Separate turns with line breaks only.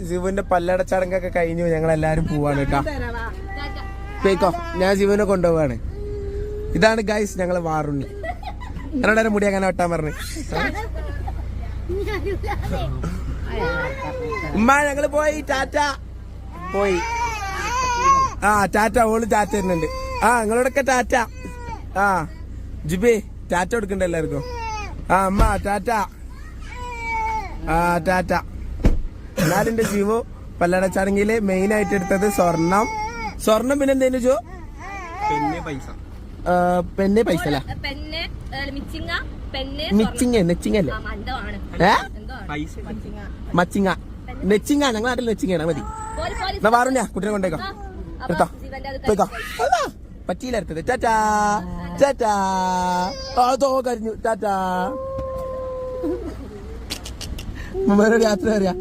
ശിവുവിന്റെ പല്ലടച്ചടങ്കൊക്കെ കഴിഞ്ഞു, ഞങ്ങൾ എല്ലാരും പോവാണ് കേട്ടോ. പോയിക്കോ, ഞാൻ ശിവുവിനെ കൊണ്ടുപോവാണ്. ഇതാണ് ഗൈസ് ഞങ്ങള് വാറുണ്ണി. എന്നോടെ മുടി അങ്ങനെ വെട്ടാൻ പറഞ്ഞു. ഉമ്മ ഞങ്ങള് പോയി, ടാറ്റ പോയി. ആ ടാറ്റ, ഓള് ടാറ്റ വരുന്നുണ്ട്. ആ നിങ്ങളോടൊക്കെ ടാറ്റ. ആ ജിബി ടാറ്റ കൊടുക്കണ്ട എല്ലാവർക്കും. ആ അമ്മ ടാറ്റ. ആ ടാറ്റ. എന്നാലിന്റെ ജീവു പല്ലടച്ചാണെങ്കില് മെയിൻ ആയിട്ട് എടുത്തത് സ്വർണം. പിന്നെ എന്തേലും ചോ പെന്നെ പൈസ അല്ല, നെച്ചിങ്ങ അല്ലേ? മച്ചിങ്ങ, നെച്ചിങ്ങ. ഞങ്ങളുടെ നാട്ടിൽ നെച്ചിങ്ങയാണ്. മതി എന്നാ വാറുഞ്ഞ കുട്ടിനെ കൊണ്ടേക്കോ. എടുത്തോ പോയിക്കോ. പറ്റിയില്ല എടുത്തത്. ടാറ്റാ ടാറ്റാ. അതോ കരിഞ്ഞു. ടാറ്റാ. യാത്ര അറിയാ.